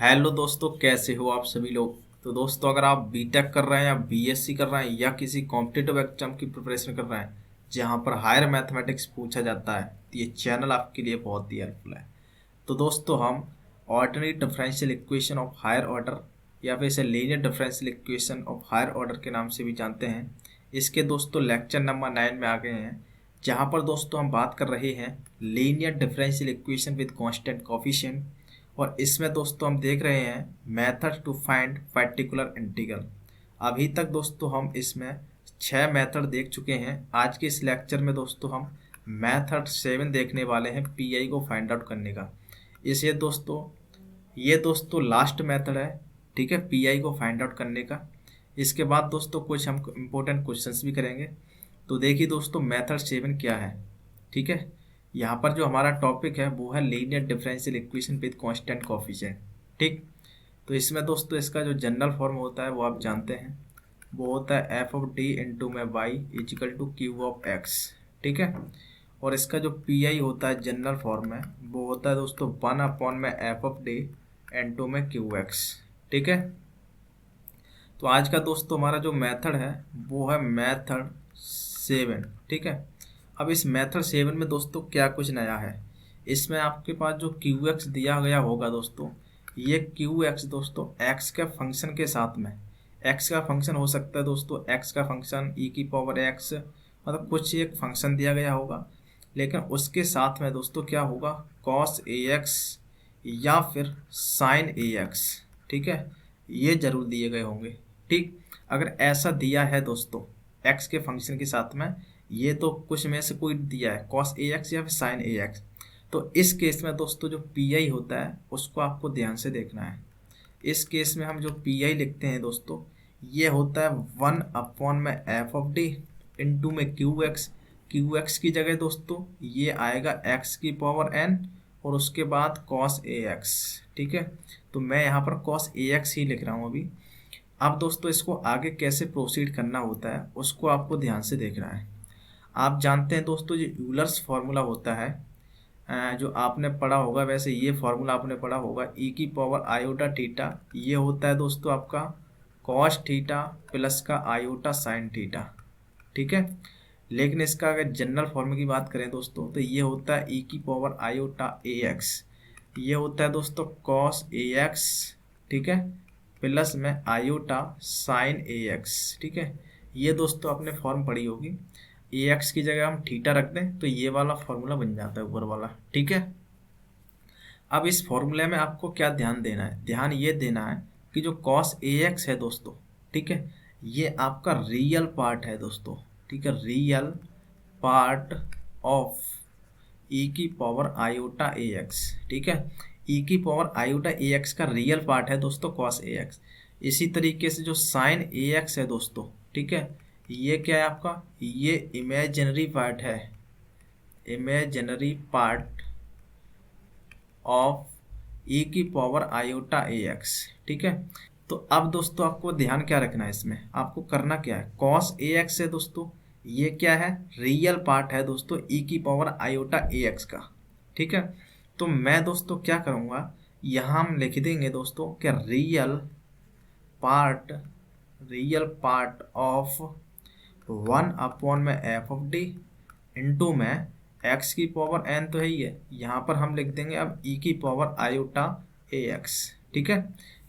Hello दोस्तों, कैसे हो आप सभी लोग। तो दोस्तों, अगर आप बीटेक कर रहे हैं या बीएससी कर रहे हैं या किसी कॉम्पिटिटिव एग्जाम की प्रिपरेशन कर रहे हैं जहां पर हायर मैथमेटिक्स पूछा जाता है, तो ये चैनल आपके लिए बहुत ही हेल्पफुल है। तो दोस्तों, हम ordinary differential equation of higher order या फिर इसे linear differential equation of higher order के नाम से भी जानते हैं, इसके दोस्तों लेक्चर नंबर 9 में आ गए हैं, जहाँ पर दोस्तों हम बात कर रहे हैं linear differential equation with constant coefficient. और इसमें दोस्तों हम देख रहे हैं method to find particular integral. अभी तक दोस्तों हम इसमें 6 मेथड देख चुके हैं। आज के इस लेक्चर में दोस्तों हम मेथड 7 देखने वाले हैं पीआई को फाइंड आउट करने का। इसे दोस्तों ये दोस्तों लास्ट मेथड है, ठीक है, पीआई को फाइंड आउट करने का। इसके बाद दोस्तों कुछ हम इम्पोर्टेंट क्वेश्चंस भी करेंगे। तो देखिए दोस्तों, मेथड 7 क्या है। ठीक है, यहाँ पर जो हमारा टॉपिक है वो है linear differential equation with constant coefficient. ठीक, तो इसमें दोस्तों इसका जो जनरल फॉर्म होता है वो आप जानते हैं, वो होता है एफ ऑफ डी इंटू में y equal to Q of x. ठीक है, और इसका जो पी आई होता है जनरल फॉर्म में, वो होता है दोस्तों 1 में एफ ऑफ डी इंटू में क्यू एक्स। ठीक है, तो आज का दोस्तों हमारा जो मेथड है वो है मेथड 7। ठीक है, अब इस मेथड 7 में दोस्तों क्या कुछ नया है। इसमें आपके पास जो क्यू एक्स दिया गया होगा दोस्तों, ये क्यू एक्स दोस्तों एक्स के फंक्शन के साथ में, एक्स का फंक्शन हो सकता है दोस्तों, एक्स का फंक्शन ई की पावर एक्स, मतलब कुछ एक फंक्शन दिया गया होगा, लेकिन उसके साथ में दोस्तों क्या होगा, कॉस ए एक्स या फिर साइन ए एक्स। ठीक है, ये जरूर दिए गए होंगे। ठीक, अगर ऐसा दिया है दोस्तों एक्स के फंक्शन के साथ में, ये तो कुछ में से कोई दिया है, कॉस ए एक्स या फिर साइन ए एक्स, तो इस केस में दोस्तों जो पी आई होता है उसको आपको ध्यान से देखना है। इस केस में हम जो पी आई लिखते हैं दोस्तों, ये होता है 1 में एफ ऑफ डी इंटू में क्यू एक्स। क्यू एक्स की जगह दोस्तों ये आएगा एक्स की पावर एन और उसके बाद कॉस ए एक्स। ठीक है, तो मैं यहाँ पर कॉस ए एक्स ही लिख रहा हूँ अभी। अब दोस्तों इसको आगे कैसे प्रोसीड करना होता है उसको आपको ध्यान से देखना है। आप जानते हैं दोस्तों, जो यूलर्स फार्मूला होता है, जो आपने पढ़ा होगा, वैसे ये फार्मूला आपने पढ़ा होगा, ई की पावर आयोटा थीटा, ये होता है दोस्तों आपका कॉस थीटा प्लस का आयोटा साइन थीटा। ठीक है, लेकिन इसका अगर जनरल फॉर्मूला की बात करें दोस्तों, तो ये होता है ई की पावर आयोटा ए एक्स, ये होता है दोस्तों कॉस ए एक्स, ठीक है, प्लस में आयोटा साइन ए एक्स। ठीक है, ये दोस्तों आपने फॉर्म पढ़ी होगी। ए एक्स की जगह हम थीटा रख दें तो ये वाला फॉर्मूला बन जाता है ऊपर वाला। ठीक है, अब इस फॉर्मूले में आपको क्या ध्यान देना है, ध्यान ये देना है कि जो कॉस ए एक्स है दोस्तों, ठीक है, ये आपका रियल पार्ट है दोस्तों। ठीक है, रियल पार्ट ऑफ ई की पावर आयोटा ए एक्स। ठीक है, ई की पावर आयोटा ए एक्स का रियल पार्ट है दोस्तों कॉस ए एक्स। इसी तरीके से जो साइन ए एक्स है दोस्तों, ठीक है, ये क्या है आपका, ये इमेजिनरी पार्ट है, इमेजिनरी पार्ट ऑफ ई की पावर आयोटा ए एक्स। ठीक है, तो अब दोस्तों आपको ध्यान क्या रखना है, इसमें आपको करना क्या है, कॉस ए एक्स है दोस्तों, ये क्या है, रियल पार्ट है दोस्तों ई की पावर आयोटा ए एक्स का। ठीक है, तो मैं दोस्तों क्या करूँगा, यहाँ हम लिख देंगे दोस्तों कि रियल पार्ट ऑफ 1 में एफ ऑफ डी इंटू में एक्स की पावर एन तो है ही है, यहाँ पर हम लिख देंगे अब ई की पावर आयोटा ए एक्स। ठीक है,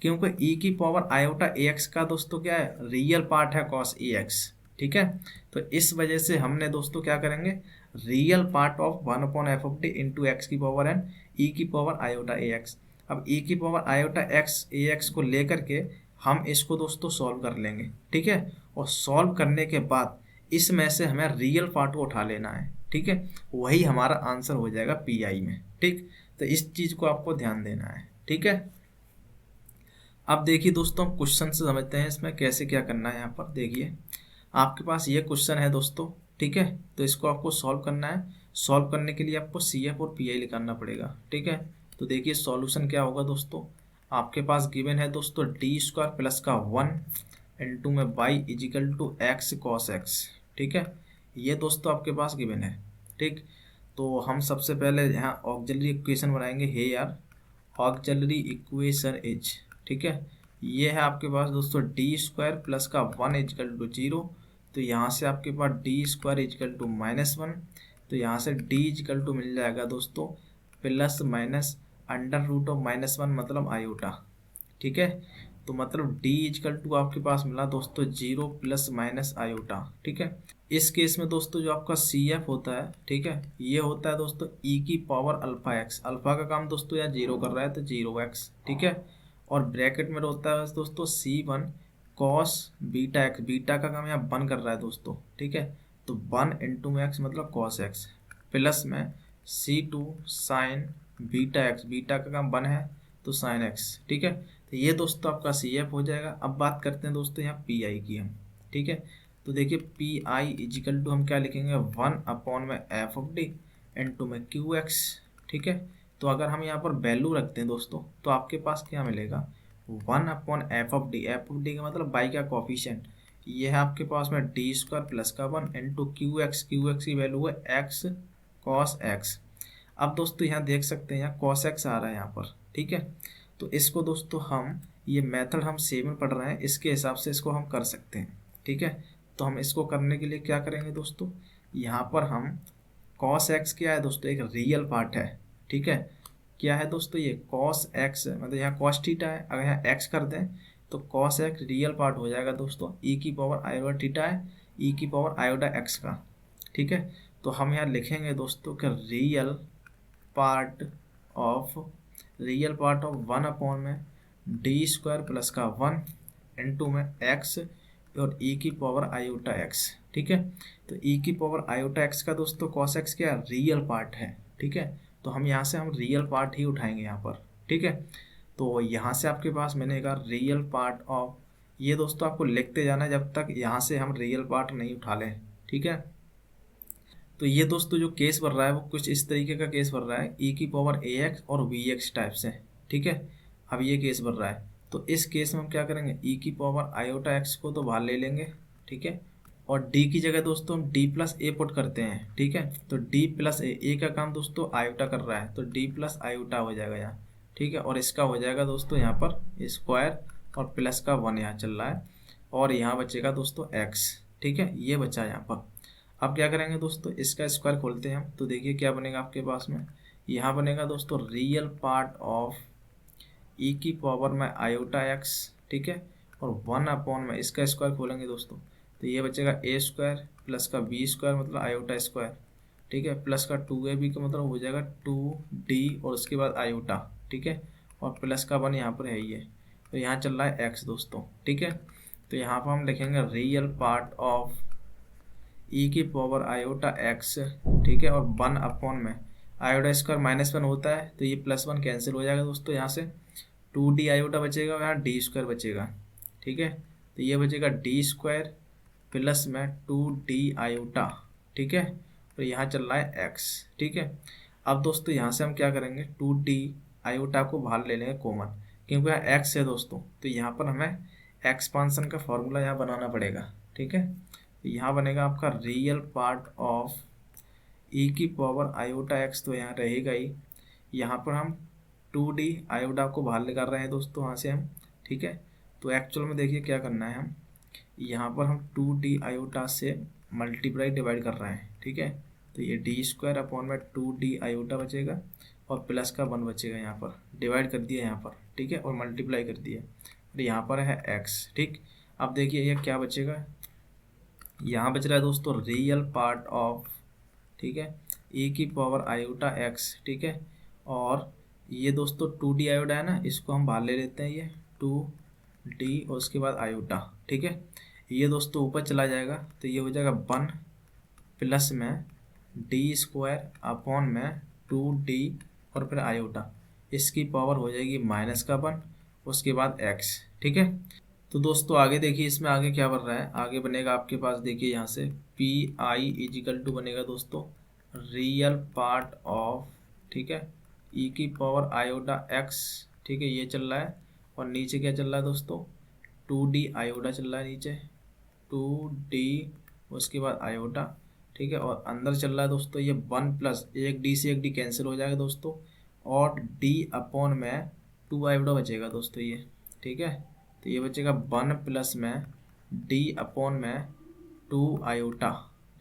क्योंकि ई की पावर आयोटा ए एक्स का दोस्तों क्या है, रियल पार्ट है कॉस ए एक्स। ठीक है, तो इस वजह से हमने दोस्तों क्या करेंगे, real part of 1 F of D into x की पावर एन ई की पावर आयोटा ए एक्स। अब ई की पावर आयोटा एक्स ए एक्स को लेकर के हम इसको दोस्तों सॉल्व कर लेंगे। ठीक है, और सॉल्व करने के बाद इसमें से हमें रियल पार्ट को उठा लेना है। ठीक है, वही हमारा आंसर हो जाएगा पीआई में। ठीक, तो इस चीज़ को आपको ध्यान देना है। ठीक है, अब देखिए दोस्तों, हम क्वेश्चन से समझते हैं इसमें कैसे क्या करना है। यहाँ पर देखिए आपके पास ये क्वेश्चन है दोस्तों, ठीक है, तो इसको आपको सॉल्व करना है। सॉल्व करने के लिए आपको सी एफ और पी आई निकालना पड़ेगा। ठीक है, तो देखिए सॉल्यूशन क्या होगा दोस्तों, आपके पास गिवन है दोस्तों डी स्क्वायर प्लस का 1 इंटू में y equal to x cos x. ठीक है, ये दोस्तों आपके पास गिवन है। ठीक, तो हम सबसे पहले यहाँ ऑक्सिलरी इक्वेशन बनाएंगे। हे यार, ऑक्सिलरी इक्वेशन इज, ठीक है, ये है आपके पास दोस्तों डी स्क्वायर प्लस का 1 इजकल टू 0। तो यहाँ से आपके पास डी स्क्वायर इजकल टू -1, तो यहाँ से डी इजकल टू मिल जाएगा दोस्तों plus minus under root of -1 मतलब आयोटा, ठीक है। तो मतलब डी इजकल टू आपके पास मिला दोस्तों 0 प्लस माइनस आयोटा, ठीक है। इस केस में दोस्तों जो आपका सी एफ होता है, ठीक है, ये होता है दोस्तों ई की पावर अल्फा एक्स। अल्फा का काम दोस्तों यहाँ 0 कर रहा है तो 0x, ठीक है। और ब्रैकेट में होता है दोस्तों C1 cos beta x, beta का काम यहाँ 1 कर रहा है दोस्तों, ठीक है। तो 1 इंटू में एक्स मतलब कॉस एक्स, प्लस में C2 sign beta x, beta का काम 1 है तो साइन एक्स, ठीक है। तो ये दोस्तों आपका सी एफ हो जाएगा। अब बात करते हैं दोस्तों यहाँ पी आई की हम, ठीक है। तो देखिए पी आई इजिकल टू हम क्या लिखेंगे 1 अपॉन में एफ ऑफ डी इंटू में क्यू एक्स, ठीक है। तो अगर हम यहाँ पर वैल्यू रखते हैं दोस्तों तो आपके पास क्या मिलेगा 1 upon F of D, F of D का मतलब बाई का कॉफिशिएंट, ये है आपके पास में डी स्क्वायर प्लस का 1 into Q x, Q x की वैल्यू है एक्स कॉस एक्स। अब दोस्तों यहाँ देख सकते हैं यहाँ कॉस एक्स आ रहा है यहाँ पर, ठीक है। तो इसको दोस्तों हम ये मेथड हम सेम में पढ़ रहे हैं, इसके हिसाब से इसको हम कर सकते हैं, ठीक है। तो हम इसको करने के लिए क्या करेंगे दोस्तों, यहाँ पर हम कॉस एक्स क्या है दोस्तों एक रियल पार्ट है, ठीक है। क्या है दोस्तों ये कॉस एक्स मतलब यहाँ कॉस थीटा है, अगर यहाँ एक्स कर दें तो कॉस एक्स रियल पार्ट हो जाएगा दोस्तों ई की पावर आयोटा थीटा है ई की पावर आयोटा एक्स का, ठीक है। तो हम यहाँ लिखेंगे दोस्तों कि part of real part of 1 upon में डी स्क्वायर प्लस का 1 इंटू में एक्स और ई की पावर आयोटा एक्स, ठीक है। तो ई की पावर आयोटा एक्स का दोस्तों कॉस एक्स क्या रियल पार्ट है, ठीक है। तो हम यहाँ से हम रियल पार्ट ही उठाएंगे यहाँ पर, ठीक है। तो यहाँ से आपके पास मैंने कहा रियल पार्ट ऑफ, ये दोस्तों आपको लिखते जाना है जब तक यहाँ से हम रियल पार्ट नहीं उठा लें, ठीक है। तो ये दोस्तों जो केस बन रहा है वो कुछ इस तरीके का केस बन रहा है ई की पावर ए एक्स और वी एक्स टाइप से, ठीक है। अब ये केस बन रहा है तो इस केस में हम क्या करेंगे ई की पावर आयोटा एक्स को तो बाहर ले लेंगे, ठीक है। और डी की जगह दोस्तों हम डी प्लस ए पुट करते हैं, ठीक है। तो डी प्लस ए का काम दोस्तों आयोटा कर रहा है तो डी प्लस आयोटा हो जाएगा यहाँ, ठीक है। और इसका हो जाएगा दोस्तों यहाँ पर स्क्वायर और प्लस का 1 यहाँ चल रहा है और यहाँ बचेगा दोस्तों एक्स, ठीक है। ये बचा यहाँ पर। अब क्या करेंगे दोस्तों इसका स्क्वायर खोलते हैं हम, तो देखिए क्या बनेगा आपके पास में, यहाँ बनेगा दोस्तों रियल पार्ट ऑफ ई की पावर में आयोटा एक्स, ठीक है। और 1 अपॉन में इसका स्क्वायर खोलेंगे दोस्तों तो ये बचेगा ए स्क्वायर प्लस का बी स्क्वायर मतलब आयोटा स्क्वायर, ठीक है, प्लस का 2ab का मतलब हो जाएगा 2d और उसके बाद आयोटा, ठीक है। और प्लस का 1 यहाँ पर है ही है तो यहाँ चल रहा है एक्स दोस्तों, ठीक है। तो यहाँ पर हम लिखेंगे रियल पार्ट ऑफ ई की पावर आयोटा एक्स, ठीक है। और 1 अपॉन में आयोटा स्क्वायर -1 होता है तो ये +1 कैंसिल हो जाएगा दोस्तों, यहाँ से 2d आयोटा बचेगा और यहाँ डी स्क्वायर बचेगा, ठीक है। तो ये बचेगा डी स्क्वायर प्लस में 2d आयोटा, ठीक है। तो यहाँ चल रहा है एक्स, ठीक है। अब दोस्तों यहाँ से हम क्या करेंगे 2d आयोटा को बाहर ले लेंगे कॉमन, क्योंकि यहाँ एक्स है दोस्तों तो यहाँ पर हमें एक्सपांसन का फॉर्मूला यहाँ बनाना पड़ेगा, ठीक है। यहाँ बनेगा आपका रियल पार्ट ऑफ ई की पावर आयोटा एक्स तो यहाँ रहेगा ही, यहाँ पर हम 2d आयोटा को बाहर निकाल रहे हैं दोस्तों यहाँ से हम, ठीक है। तो एक्चुअल में देखिए क्या करना है, हम यहाँ पर हम 2d आयोटा से मल्टीप्लाई डिवाइड कर रहे हैं, ठीक है। तो ये डी स्क्वायर अपॉन में 2d आयोटा बचेगा और प्लस का 1 बचेगा, यहाँ पर डिवाइड कर दिया यहाँ पर, ठीक है, और मल्टीप्लाई कर दिया और यहाँ पर है एक्स, ठीक। अब देखिए ये क्या बचेगा, यहाँ बच रहा है दोस्तों रियल पार्ट ऑफ, ठीक है, ई की पावर आयोटा एक्स, ठीक है। और ये दोस्तों 2d आयोटा है ना, इसको हम बाहर ले लेते हैं, ये 2d और उसके बाद आयोटा, ठीक है। ये दोस्तों ऊपर चला जाएगा तो ये हो जाएगा 1 प्लस में डी स्क्वायर अपॉन में 2d और फिर आयोटा, इसकी पावर हो जाएगी -1 उसके बाद x, ठीक है। तो दोस्तों आगे देखिए इसमें आगे क्या बन रहा है, आगे बनेगा आपके पास देखिए यहाँ से पी आई इजिकल टू बनेगा दोस्तों रियल पार्ट ऑफ, ठीक है, ई की पावर आयोटा एक्स, ठीक है, ये चल रहा है। और नीचे क्या चल रहा है दोस्तों 2d आयोटा चल रहा है नीचे 2d उसके बाद आयोटा, ठीक है। और अंदर चल रहा है दोस्तों ये 1 प्लस एक डी से एक डी कैंसिल हो जाएगा दोस्तों और डी अपॉन में 2 आयोटा बचेगा दोस्तों ये, ठीक है। तो ये बचेगा 1 प्लस में डी अपॉन में 2 आयोटा,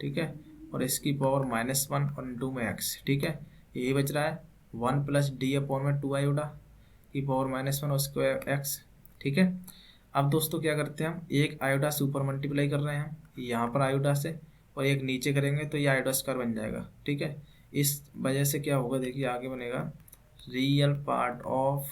ठीक है। और इसकी पावर -1 और इंटू में एक्स, ठीक है। यही बच रहा है 1 प्लस डी अपॉन में 2 आयोटा की पावर -1 और उसको एक्स, ठीक है। अब दोस्तों क्या करते हैं, हम एक आयोटा से ऊपर मल्टीप्लाई कर रहे हैं हम यहाँ पर आयोटा से, और एक नीचे करेंगे तो ये आयोटा स्क्वायर बन जाएगा, ठीक है। इस वजह से क्या होगा, देखिए आगे बनेगा रियल पार्ट ऑफ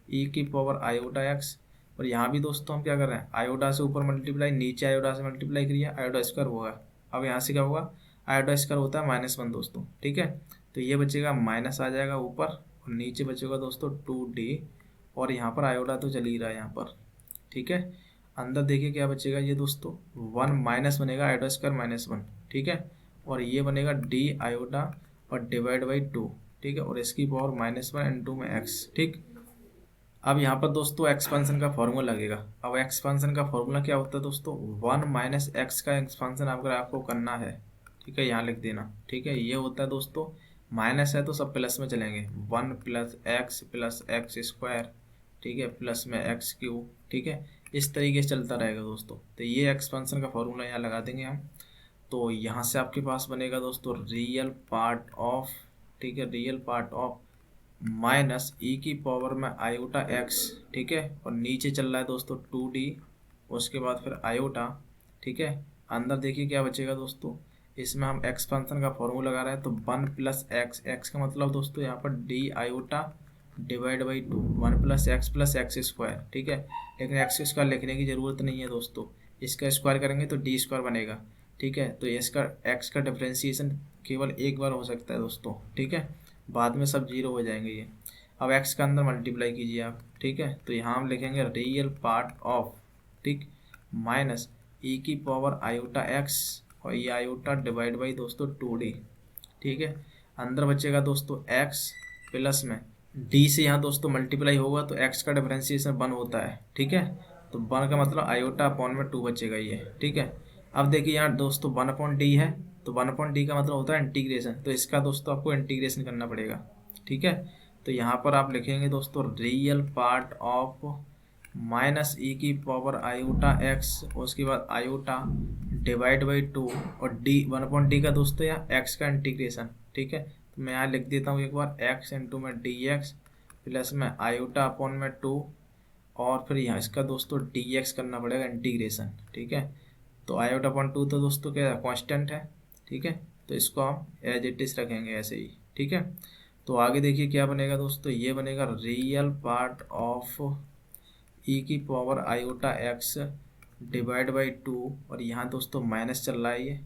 ई की पावर आयोटा एक्स। और यहाँ भी दोस्तों हम क्या कर रहे हैं, आयोटा से ऊपर मल्टीप्लाई, नीचे आयोटा से मल्टीप्लाई करिए, आयोटा स्क्वायर होगा। अब यहाँ से क्या होगा, आयोटा स्क्वायर होता है -1 दोस्तों, ठीक है। तो ये बचेगा माइनस आ जाएगा ऊपर, और नीचे बचेगा दोस्तों 2d, और यहाँ पर आयोटा तो चल ही रहा है यहाँ पर, ठीक है। अंदर देखिए क्या बचेगा ये दोस्तों, 1 माइनस बनेगा आयोटा स्क्वायर -1, ठीक है। और ये बनेगा डी आयोटा और डिवाइड बाई 2, ठीक है। और इसकी पावर -1 इंटू में एक्स, ठीक। अब यहाँ पर दोस्तों एक्सपेंशन का फॉर्मूला लगेगा। अब एक्सपेंशन का फॉर्मूला क्या होता है दोस्तों, 1 माइनस एक्स का एक्सपेंशन अगर आपको करना है, ठीक है, यहाँ लिख देना, ठीक है। ये होता है दोस्तों, माइनस है तो सब प्लस में चलेंगे, 1 प्लस एक्स स्क्वायर, ठीक है, प्लस में एक्स क्यूब, ठीक है। इस तरीके से चलता रहेगा दोस्तों। तो ये एक्सपेंशन का फॉर्मूला यहाँ लगा देंगे हम। तो यहाँ से आपके पास बनेगा दोस्तों रियल पार्ट ऑफ, ठीक है, रियल पार्ट ऑफ माइनस ई की पावर में आयोटा एक्स, ठीक है। और नीचे चल रहा है दोस्तों 2d, उसके बाद फिर आयोटा, ठीक है। अंदर देखिए क्या बचेगा दोस्तों, इसमें हम एक्सपेंशन का फॉर्मूला लगा रहे हैं, तो 1 प्लस एक्स, एक्स का मतलब दोस्तों यहाँ पर D iota divide by 2, 1 plus x square, ठीक है। लेकिन एक्स स्क्वायर लिखने की ज़रूरत नहीं है दोस्तों, इसका स्क्वायर करेंगे तो डी स्क्वायर बनेगा, ठीक है। तो इसका एक्स का डिफ्रेंशिएशन केवल एक बार हो सकता है दोस्तों, ठीक है, बाद में सब जीरो हो जाएंगे ये। अब एक्स का अंदर मल्टीप्लाई कीजिए आप, ठीक है। तो यहाँ हम लिखेंगे रियल पार्ट ऑफ, ठीक, माइनस ई की पावर आयोटा एक्स, और ये आयोटा डिवाइड बाई दोस्तों 2d, ठीक है। अंदर बचेगा दोस्तों एक्स प्लस में डी से यहाँ दोस्तों मल्टीप्लाई होगा तो एक्स का डिफरेंशिएशन 1 होता है, ठीक है। तो 1 का मतलब आयोटा अपॉन में 2 बचेगा ये, ठीक है। अब देखिए यहाँ दोस्तों 1 अपॉन डी है, तो 1 अपॉन डी का मतलब होता है इंटीग्रेशन, तो इसका दोस्तों आपको इंटीग्रेशन करना पड़ेगा, ठीक है। तो यहाँ पर आप लिखेंगे दोस्तों रियल पार्ट ऑफ माइनस ई की पावर आयोटा एक्स, उसके बाद आयोटा डिवाइड बाई 2, और डी 1 अपॉन डी का दोस्तों यहाँ एक्स का इंटीग्रेशन, ठीक है। तो मैं यहाँ लिख देता हूँ एक बार, एक्स इंटू में डी एक्स प्लस में आयोटा अपॉन में 2, और फिर यहाँ इसका दोस्तों डी एक्स करना पड़ेगा इंटीग्रेशन, ठीक है। तो आयोटा अपॉन 2 तो दोस्तों क्या कांस्टेंट है, ठीक है। तो इसको हम एज इट इज रखेंगे ऐसे ही, ठीक है। तो आगे देखिए क्या बनेगा दोस्तों, ये बनेगा रियल पार्ट ऑफ ई की power iota x divide by 2, और यहाँ दोस्तों माइनस चल रहा है ये,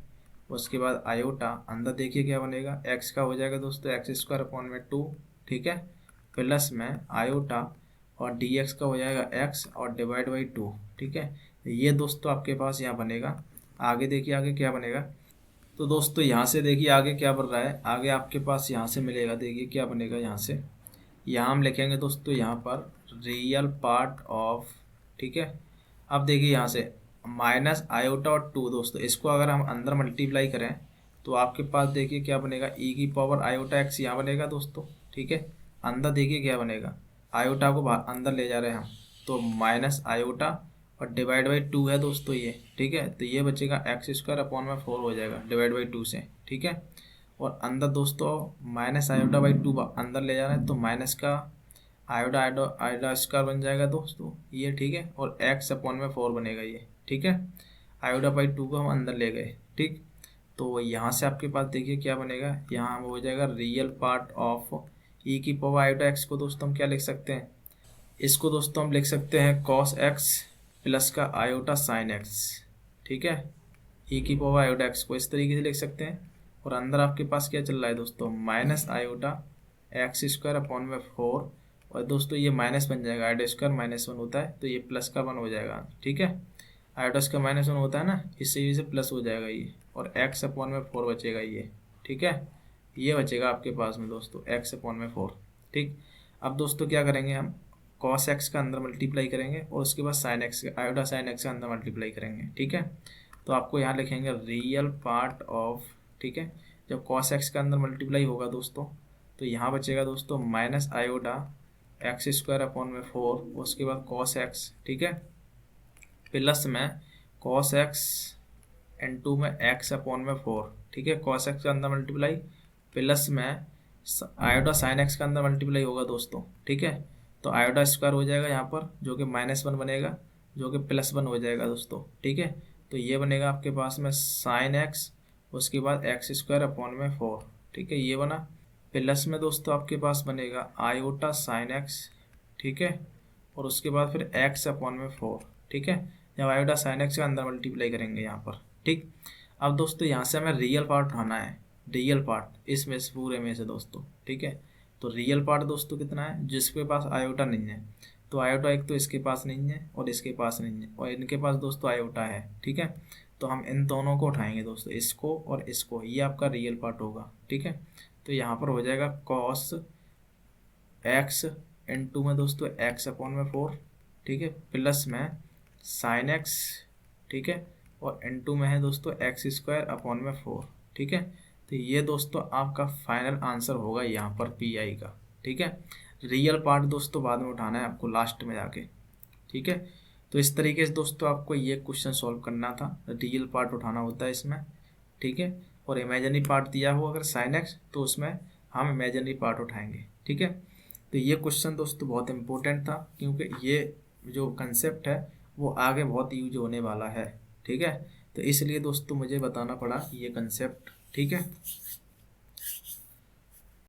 उसके बाद आयोटा, अंदर देखिए क्या बनेगा, एक्स का हो जाएगा दोस्तों एक्स स्क्वायर अपॉन में 2, ठीक है, प्लस में आयोटा, और डी एक्स का हो जाएगा एक्स और डिवाइड बाई 2, ठीक है। ये दोस्तों आपके पास यहाँ बनेगा। आगे देखिए आगे क्या बनेगा, तो दोस्तों यहाँ से देखिए आगे क्या बन रहा है, आगे आपके पास यहाँ से मिलेगा, देखिए क्या बनेगा यहाँ से, यहाँ हम लिखेंगे दोस्तों यहाँ पर रियल पार्ट ऑफ, ठीक है। अब देखिए यहाँ से माइनस आयोटा और 2 दोस्तों, इसको अगर हम अंदर मल्टीप्लाई करें तो आपके पास देखिए क्या बनेगा, ई की पावर आयोटा एक्स यहाँ बनेगा दोस्तों, ठीक है। अंदर देखिए क्या बनेगा, आयोटा को अंदर ले जा रहे हैं हम, तो माइनस आयोटा और डिवाइड बाई 2 है दोस्तों ये, ठीक है। तो ये बचेगा एक्स स्क्वायर अपॉन में 4 हो जाएगा डिवाइड बाई 2 से, ठीक है। और अंदर दोस्तों माइनस आयोटा बाई 2 अंदर ले जा रहे हैं, तो माइनस का आयोटा आयोटा स्क्वायर बन जाएगा दोस्तों ये, ठीक है। और एक्स अपॉन में 4 बनेगा ये, ठीक है। आयोटा बाई 2 को हम अंदर ले गए, ठीक। तो यहाँ से आपके पास देखिए क्या बनेगा, यहाँ हम हो जाएगा रियल पार्ट ऑफ ई की पावर आयोटा एक्स को दोस्तों हम क्या लिख सकते हैं, इसको दोस्तों हम लिख सकते हैं कॉस एक्स प्लस का आयोटा साइन एक्स, ठीक है। ई की पावर आयोटा एक्स को इस तरीके से लिख सकते हैं। और अंदर आपके पास क्या चल रहा है दोस्तों, minus iota x square upon में 4, और दोस्तों ये माइनस बन जाएगा, आयोटा स्क्वायर -1 होता है तो ये प्लस का 1 हो जाएगा, ठीक है। आयोटा का -1 होता है ना, इससे ये से प्लस हो जाएगा ये, और एक्स अपॉन में 4 बचेगा ये, ठीक है। ये बचेगा आपके पास में दोस्तों एक्स अपॉन में 4, ठीक। अब दोस्तों क्या करेंगे हम, कॉस एक्स का अंदर मल्टीप्लाई करेंगे, और उसके बाद sine x iota sine x का अंदर मल्टीप्लाई करेंगे, ठीक है। तो आपको यहाँ लिखेंगे रियल पार्ट ऑफ, ठीक है। जब कॉस एक्स का अंदर मल्टीप्लाई होगा दोस्तों तो यहाँ बचेगा दोस्तों minus iota x square upon में 4, उसके बाद कॉस एक्स, ठीक है, प्लस में कॉस एक्स इनटू में एक्स अपॉन में 4, ठीक है, कॉस एक्स के अंदर मल्टीप्लाई प्लस में आयोटा साइन एक्स के अंदर मल्टीप्लाई होगा दोस्तों, ठीक है। तो आयोटा स्क्वायर हो जाएगा यहाँ पर, जो कि -1 बनेगा, जो कि +1 हो जाएगा दोस्तों, ठीक है। तो ये बनेगा आपके पास में साइन एक्स, उसके बाद एक्स स्क्वायर अपॉन में 4, ठीक है, ये बना। प्लस में दोस्तों आपके पास बनेगा आयोटा साइन एक्स, ठीक है, और उसके बाद फिर एक्स अपॉन में 4, ठीक है। जब आयोटा साइन एक्स के अंदर मल्टीप्लाई करेंगे यहाँ पर, ठीक। अब दोस्तों यहाँ से हमें रियल पार्ट उठाना है, रियल पार्ट इसमें से पूरे में से दोस्तों, ठीक है। तो रियल पार्ट दोस्तों कितना है, जिसके पास आयोटा नहीं है, तो आयोटा एक तो इसके पास नहीं है और इसके पास नहीं है, और इनके पास दोस्तों आयोटा है, ठीक है। तो हम इन दोनों को उठाएंगे दोस्तों, इसको और इसको, ये आपका रियल पार्ट होगा, ठीक है। तो यहाँ पर हो जाएगा कॉस एक्स इनटू में दोस्तों एक्स अपॉन में 4, ठीक है, प्लस में साइन एक्स, ठीक है, और इनटू में है दोस्तों एक्स स्क्वायर अपॉन में 4, ठीक है। तो ये दोस्तों आपका फाइनल आंसर होगा यहाँ पर पी आई का, ठीक है। रियल पार्ट दोस्तों बाद में उठाना है आपको लास्ट में जाके, ठीक है। तो इस तरीके से दोस्तों आपको ये क्वेश्चन सॉल्व करना था, रियल पार्ट उठाना होता है इसमें, ठीक है। और इमेजिनरी पार्ट दिया हो अगर साइन एक्स, तो उसमें हम इमेजिनरी पार्ट उठाएंगे, ठीक है। तो ये क्वेश्चन दोस्तों बहुत इंपॉर्टेंट था, क्योंकि ये जो कंसेप्ट है वो आगे बहुत यूज होने वाला है, ठीक है। तो इसलिए दोस्तों मुझे बताना पड़ा ये कंसेप्ट, ठीक है।